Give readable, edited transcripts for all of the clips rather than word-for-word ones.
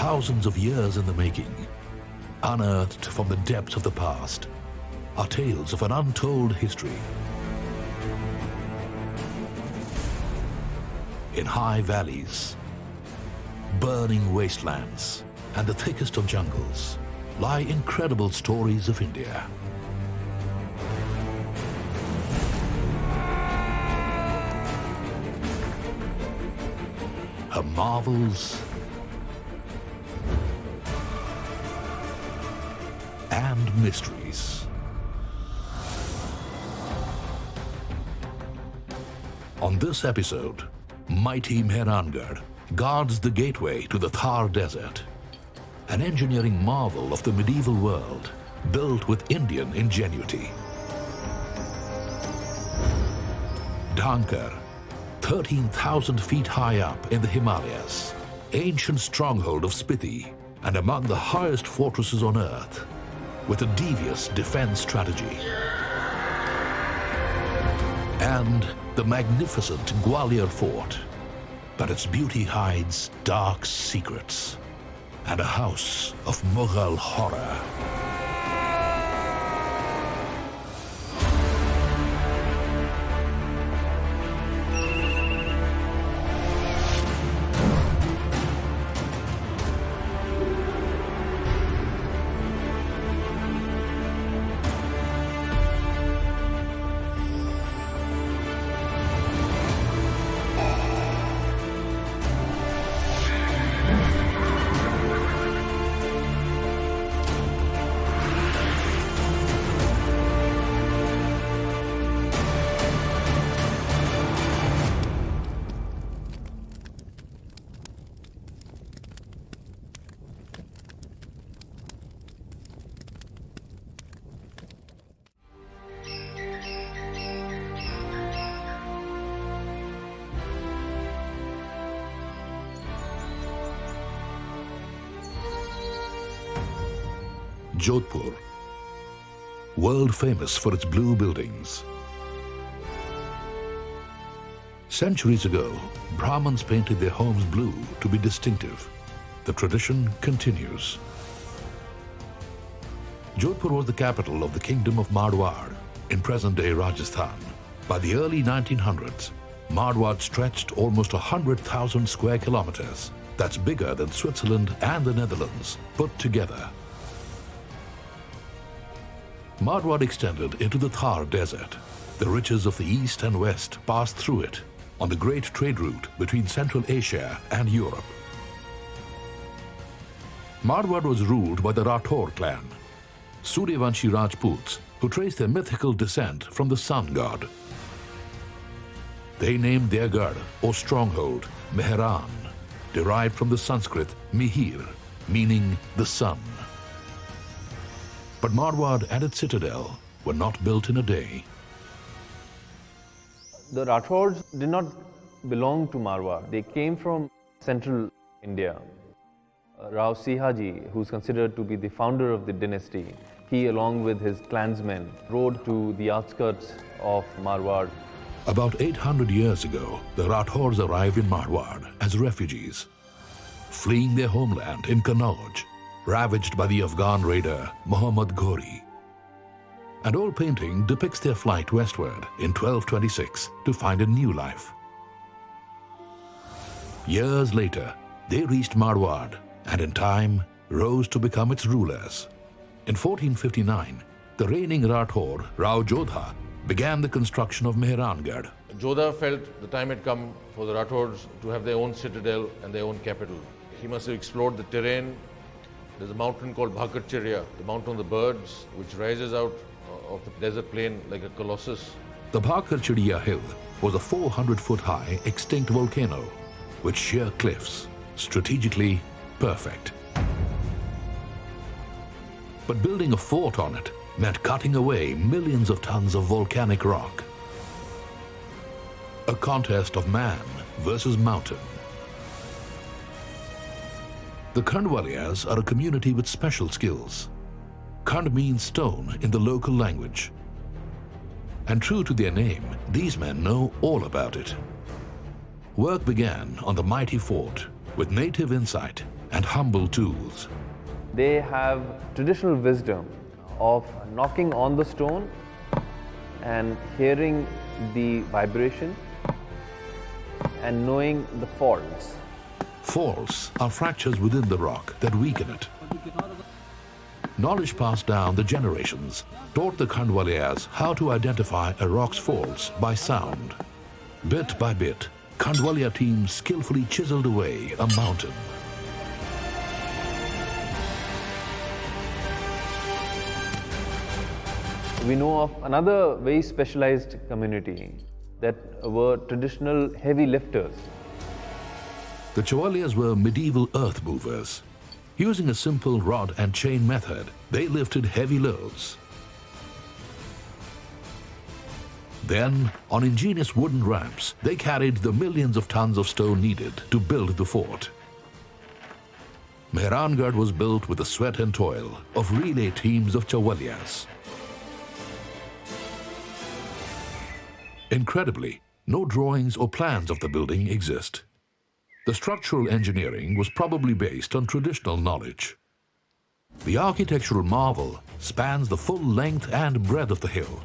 thousands of years in the making, unearthed from the depths of the past, are tales of an untold history. In high valleys, burning wastelands, and the thickest of jungles lie incredible stories of India. Her marvels and mysteries. On this episode, mighty Mehrangarh guards the gateway to the Thar Desert, an engineering marvel of the medieval world built with Indian ingenuity. Dhankar, 13,000 feet high up in the Himalayas, ancient stronghold of Spiti and among the highest fortresses on earth, with a devious defense strategy. And the magnificent Gwalior Fort, but its beauty hides dark secrets and a house of Mughal horror. Jodhpur, world famous for its blue buildings. Centuries ago, Brahmins painted their homes blue to be distinctive. The tradition continues. Jodhpur was the capital of the Kingdom of Marwar in present-day Rajasthan. By the early 1900s, Marwar stretched almost 100,000 square kilometers. That's bigger than Switzerland and the Netherlands put together. Marwar extended into the Thar Desert. The riches of the East and West passed through it on the great trade route between Central Asia and Europe. Marwar was ruled by the Rathore clan, Suryavanshi Rajputs who trace their mythical descent from the sun god. They named their garh, or stronghold, Mehran, derived from the Sanskrit Mihir, meaning the sun. But Marwar and its citadel were not built in a day. The Rathores did not belong to Marwar. They came from central India. Rao Sihaji, who is considered to be the founder of the dynasty, he along with his clansmen rode to the outskirts of Marwar. About 800 years ago, the Rathores arrived in Marwar as refugees, fleeing their homeland in Kannauj, ravaged by the Afghan raider Muhammad Ghori. An old painting depicts their flight westward in 1226 to find a new life. Years later, they reached Marwar and in time rose to become its rulers. In 1459, the reigning Rathore, Rao Jodha, began the construction of Mehrangarh. Jodha felt the time had come for the Rathores to have their own citadel and their own capital. He must have explored the terrain. There's a mountain called Bhakarchirya, the mountain of the birds, which rises out of the desert plain like a colossus. The Bhakarchirya hill was a 400-foot-high extinct volcano with sheer cliffs, strategically perfect. But building a fort on it meant cutting away millions of tons of volcanic rock. A contest of man versus mountain. The Khandwalias are a community with special skills. Khand means stone in the local language. And true to their name, these men know all about it. Work began on the mighty fort with native insight and humble tools. They have traditional wisdom of knocking on the stone and hearing the vibration and knowing the faults. Faults are fractures within the rock that weaken it. Knowledge passed down the generations taught the Khandwalias how to identify a rock's faults by sound. Bit by bit, Khandwalia teams skillfully chiseled away a mountain. We know of another very specialized community that were traditional heavy lifters. The Chawalias were medieval earth movers. Using a simple rod and chain method, they lifted heavy loads. Then, on ingenious wooden ramps, they carried the millions of tons of stone needed to build the fort. Mehrangarh was built with the sweat and toil of relay teams of Chawalias. Incredibly, no drawings or plans of the building exist. The structural engineering was probably based on traditional knowledge. The architectural marvel spans the full length and breadth of the hill.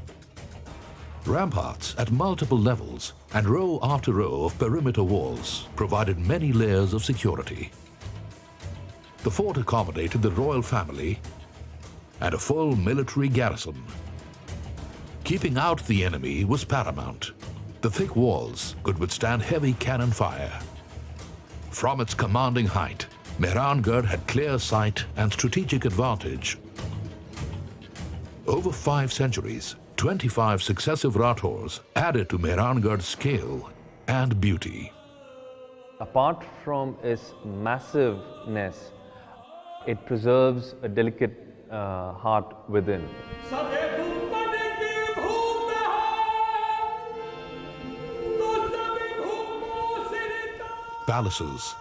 Ramparts at multiple levels and row after row of perimeter walls provided many layers of security. The fort accommodated the royal family and a full military garrison. Keeping out the enemy was paramount. The thick walls could withstand heavy cannon fire. From its commanding height, Mehrangarh had clear sight and strategic advantage. Over 5 centuries, 25 successive Rathors added to Mehrangarh's scale and beauty. Apart from its massiveness, it preserves a delicate heart within. Palaces,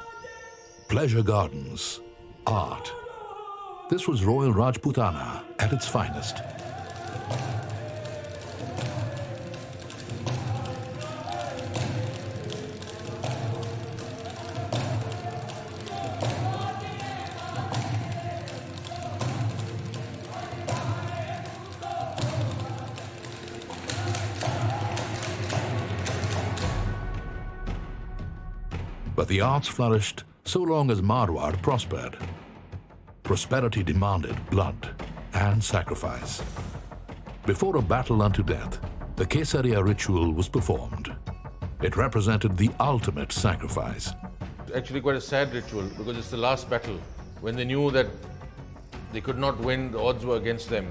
pleasure gardens, art. This was Royal Rajputana at its finest. But the arts flourished so long as Marwar prospered. Prosperity demanded blood and sacrifice. Before a battle unto death, the Kesaria ritual was performed. It represented the ultimate sacrifice. Actually quite a sad ritual because it's the last battle when they knew that they could not win, the odds were against them,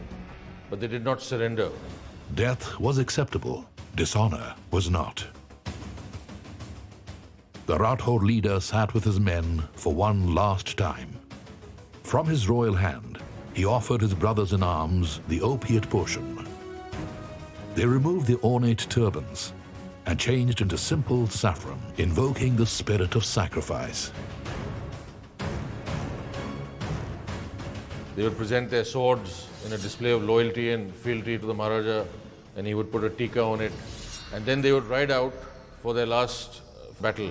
but they did not surrender. Death was acceptable, dishonor was not. The Rathor leader sat with his men for one last time. From his royal hand, he offered his brothers-in-arms the opiate potion. They removed the ornate turbans and changed into simple saffron, invoking the spirit of sacrifice. They would present their swords in a display of loyalty and fealty to the Maharaja, and he would put a tika on it. And then they would ride out for their last battle.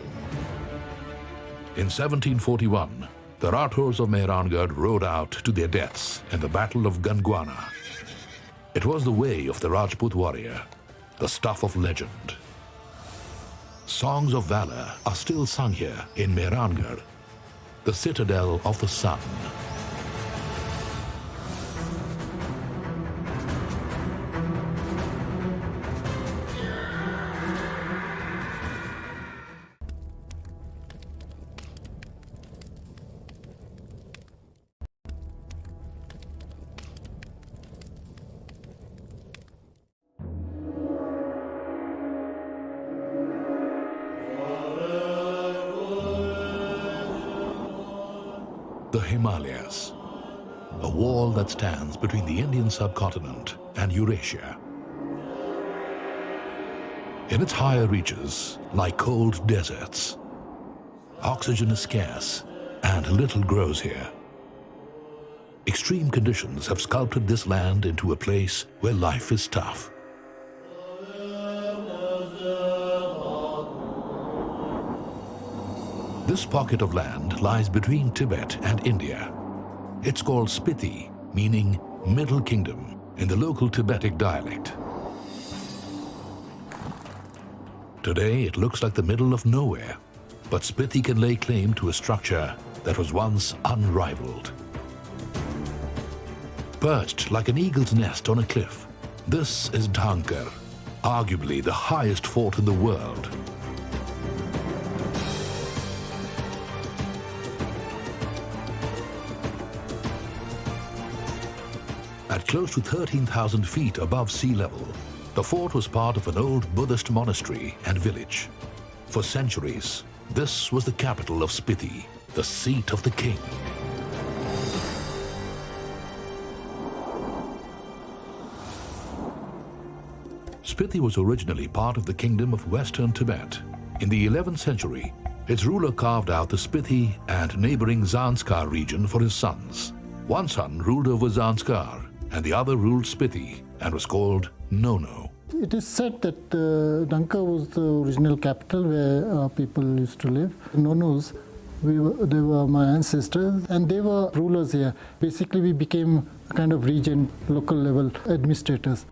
In 1741, the Rathors of Mehrangarh rode out to their deaths in the Battle of Gangwana. It was the way of the Rajput warrior, the stuff of legend. Songs of valor are still sung here in Mehrangarh, the citadel of the sun. The Himalayas, a wall that stands between the Indian subcontinent and Eurasia. In its higher reaches lie cold deserts. Oxygen is scarce and little grows here. Extreme conditions have sculpted this land into a place where life is tough. This pocket of land lies between Tibet and India. It's called Spiti, meaning Middle Kingdom in the local Tibetic dialect. Today it looks like the middle of nowhere, but Spiti can lay claim to a structure that was once unrivaled. Perched like an eagle's nest on a cliff, this is Mehrangarh, arguably the highest fort in the world. At close to 13,000 feet above sea level, the fort was part of an old Buddhist monastery and village. For centuries, this was the capital of Spiti, the seat of the king. Spiti was originally part of the kingdom of Western Tibet. In the 11th century, its ruler carved out the Spiti and neighboring Zanskar region for his sons. One son ruled over Zanskar, and the other ruled Spiti and was called Nono. It is said that Mehrangarh was the original capital where people used to live. Nonos, they were my ancestors, and they were rulers here. Basically, we became a kind of region, local level administrators.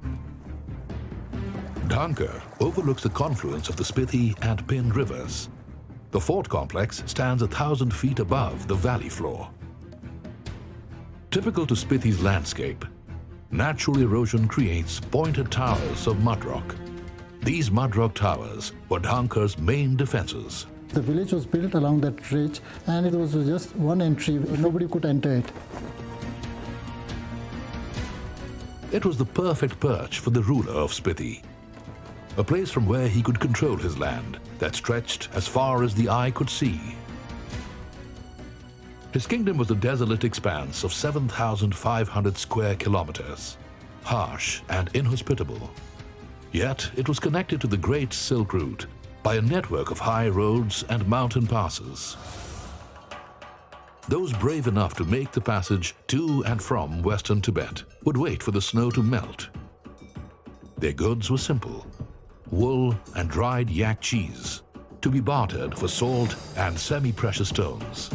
Mehrangarh overlooks the confluence of the Spiti and Pin rivers. The fort complex stands 1,000 feet above the valley floor. Typical to Spiti's landscape, natural erosion creates pointed towers of mud rock. These mud rock towers were Mehrangarh's main defenses. The village was built along that ridge, and it was just one entry. Nobody could enter it. It was the perfect perch for the ruler of Spiti, a place from where he could control his land that stretched as far as the eye could see. His kingdom was a desolate expanse of 7,500 square kilometers, harsh and inhospitable. Yet it was connected to the Great Silk Route by a network of high roads and mountain passes. Those brave enough to make the passage to and from Western Tibet would wait for the snow to melt. Their goods were simple: wool and dried yak cheese, to be bartered for salt and semi-precious stones.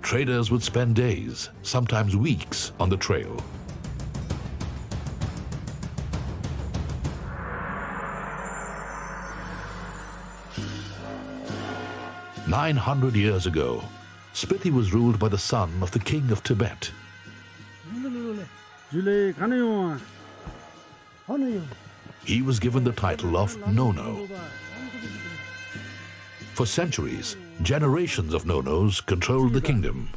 Traders would spend days, sometimes weeks, on the trail. "900 years ago, Spiti was ruled by the son of the king of Tibet. He was given the title of Nono. For centuries, generations of Nonos controlled the kingdom.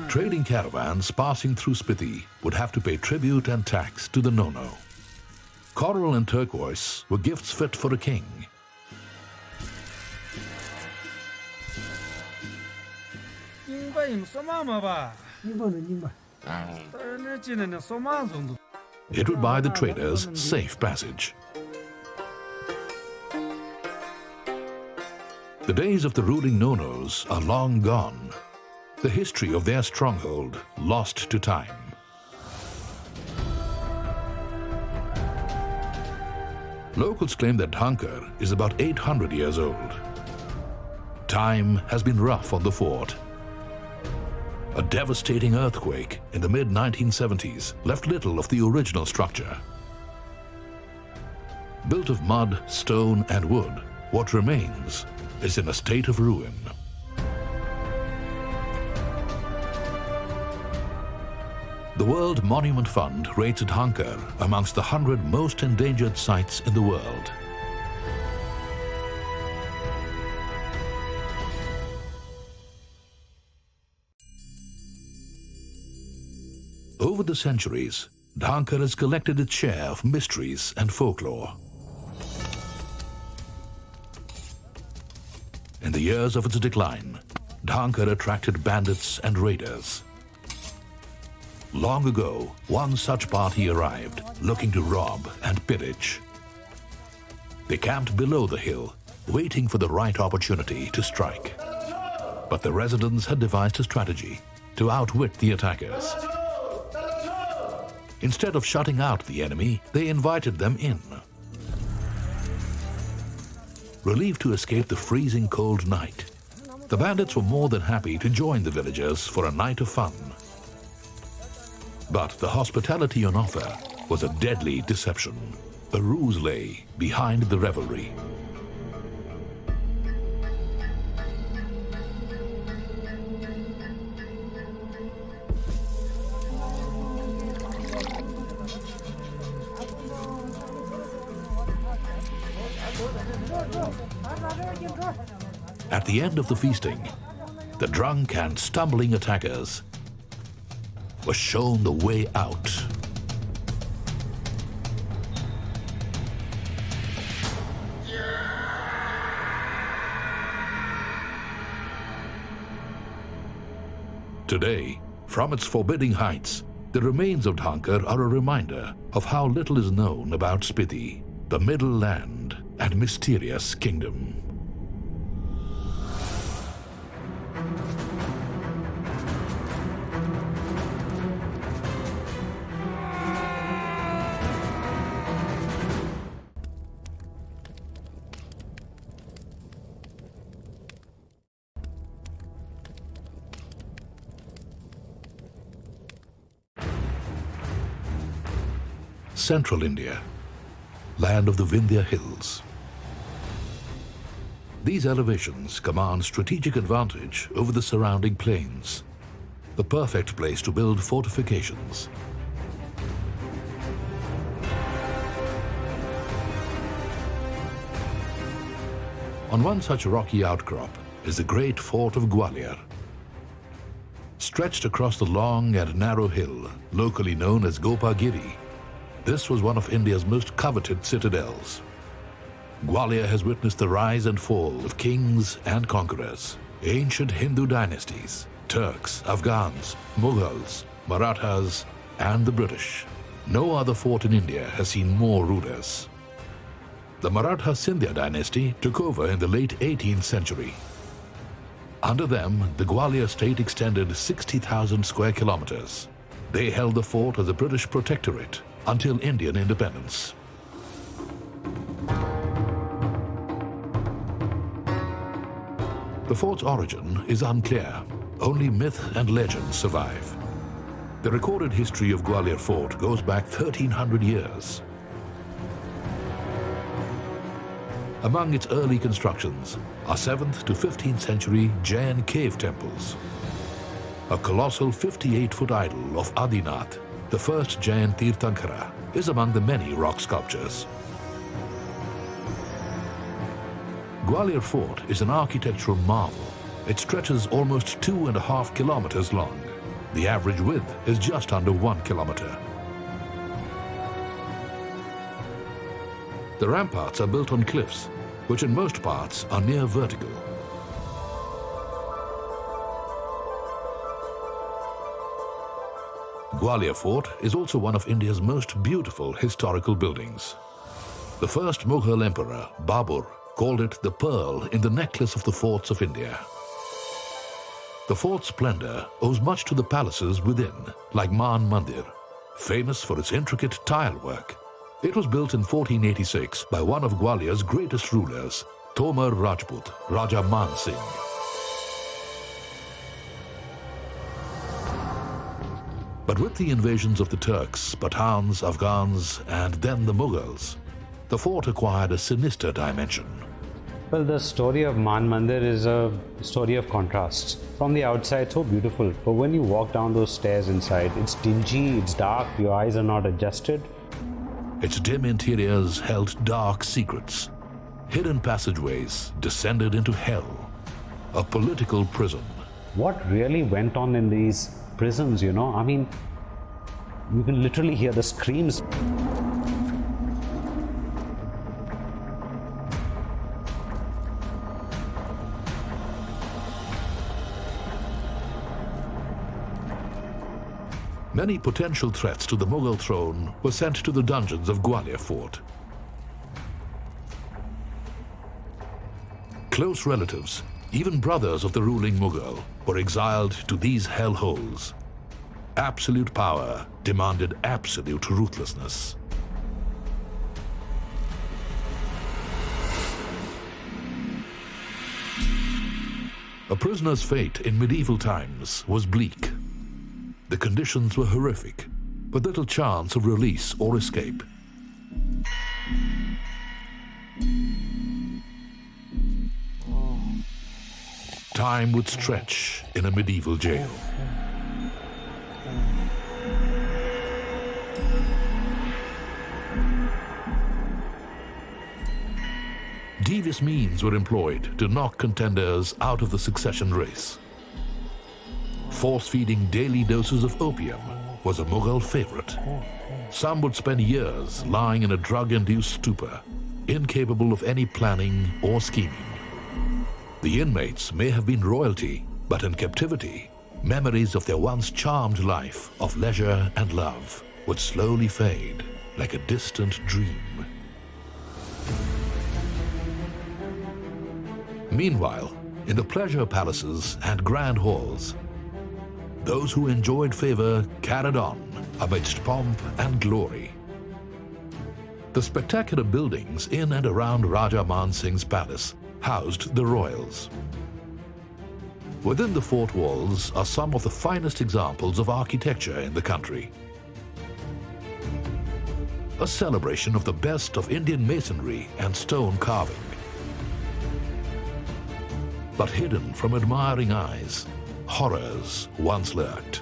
Trading caravans passing through Spiti would have to pay tribute and tax to the Nono. Coral and turquoise were gifts fit for a king. It would buy the traders safe passage. The days of the ruling Nonos are long gone. The history of their stronghold lost to time. Locals claim that Mehrangarh is about 800 years old. Time has been rough on the fort. A devastating earthquake in the mid-1970s left little of the original structure. Built of mud, stone, and wood, what remains is in a state of ruin. The World Monument Fund rates Mehrangarh amongst the 100 most endangered sites in the world. Over the centuries, Mehrangarh has collected its share of mysteries and folklore. In the years of its decline, Mehrangarh attracted bandits and raiders. Long ago, one such party arrived, looking to rob and pillage. They camped below the hill, waiting for the right opportunity to strike. But the residents had devised a strategy to outwit the attackers. Instead of shutting out the enemy, they invited them in. Relieved to escape the freezing cold night, the bandits were more than happy to join the villagers for a night of fun. But the hospitality on offer was a deadly deception. A ruse lay behind the revelry. At the end of the feasting, the drunk and stumbling attackers were shown the way out. Today, from its forbidding heights, the remains of Dhankar are a reminder of how little is known about Spiti, the Middle Land and mysterious kingdom. Central India, land of the Vindhya Hills. These elevations command strategic advantage over the surrounding plains, the perfect place to build fortifications. On one such rocky outcrop is the great fort of Gwalior. Stretched across the long and narrow hill, locally known as Gopagiri, this was one of India's most coveted citadels. Gwalior has witnessed the rise and fall of kings and conquerors, ancient Hindu dynasties, Turks, Afghans, Mughals, Marathas, and the British. No other fort in India has seen more rulers. The Maratha Scindia dynasty took over in the late 18th century. Under them, the Gwalior state extended 60,000 square kilometers. They held the fort as a British protectorate until Indian independence. The fort's origin is unclear. Only myth and legend survive. The recorded history of Gwalior Fort goes back 1,300 years. Among its early constructions are 7th to 15th century Jain cave temples. A colossal 58-foot idol of Adinath, the first Jain Tirthankara, is among the many rock sculptures. Gwalior Fort is an architectural marvel. It stretches almost 2.5 kilometers long. The average width is just under 1 kilometer. The ramparts are built on cliffs, which in most parts are near vertical. Gwalior Fort is also one of India's most beautiful historical buildings. The first Mughal emperor, Babur, called it the pearl in the necklace of the forts of India. The fort's splendor owes much to the palaces within, like Man Mandir, famous for its intricate tile work. It was built in 1486 by one of Gwalior's greatest rulers, Tomar Rajput, Raja Man Singh. But with the invasions of the Turks, Pathans, Afghans, and then the Mughals, the fort acquired a sinister dimension. Well, the story of Man Mandir is a story of contrasts. From the outside, so beautiful, but when you walk down those stairs inside, it's dingy, it's dark, your eyes are not adjusted. Its dim interiors held dark secrets. Hidden passageways descended into hell, a political prison. What really went on in these prisons, you know? I mean, you can literally hear the screams. Many potential threats to the Mughal throne were sent to the dungeons of Gwalior Fort. Close relatives, even brothers of the ruling Mughal, were exiled to these hellholes. Absolute power demanded absolute ruthlessness. A prisoner's fate in medieval times was bleak. The conditions were horrific, with little chance of release or escape. Time would stretch in a medieval jail. Devious means were employed to knock contenders out of the succession race. Force-feeding daily doses of opium was a Mughal favorite. Some would spend years lying in a drug-induced stupor, incapable of any planning or scheming. The inmates may have been royalty, but in captivity, memories of their once charmed life of leisure and love would slowly fade like a distant dream. Meanwhile, in the pleasure palaces and grand halls, those who enjoyed favor carried on amidst pomp and glory. The spectacular buildings in and around Raja Man Singh's palace housed the royals. Within the fort walls are some of the finest examples of architecture in the country. A celebration of the best of Indian masonry and stone carving. But hidden from admiring eyes, horrors once lurked.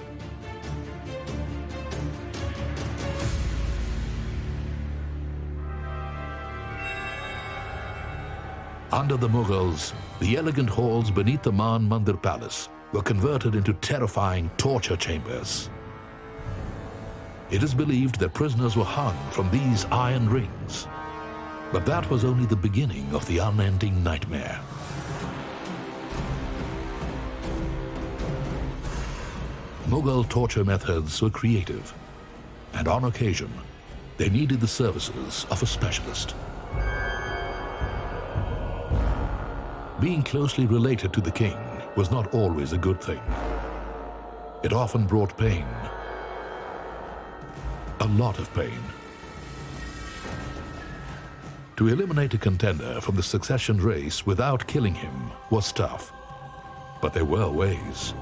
Under the Mughals, the elegant halls beneath the Man Mandir palace were converted into terrifying torture chambers. It is believed that prisoners were hung from these iron rings. But that was only the beginning of the unending nightmare. Mughal torture methods were creative, and on occasion, they needed the services of a specialist. Being closely related to the king was not always a good thing. It often brought pain. A lot of pain. To eliminate a contender from the succession race without killing him was tough, but there were ways.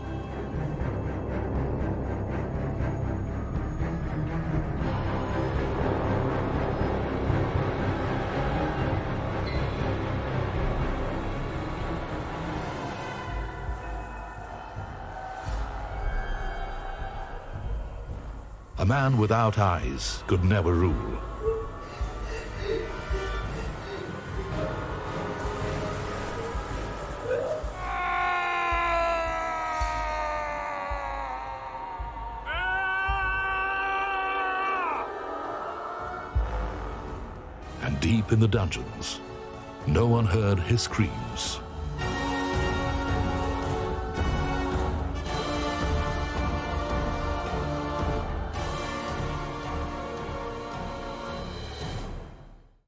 A man without eyes could never rule. And deep in the dungeons, no one heard his screams.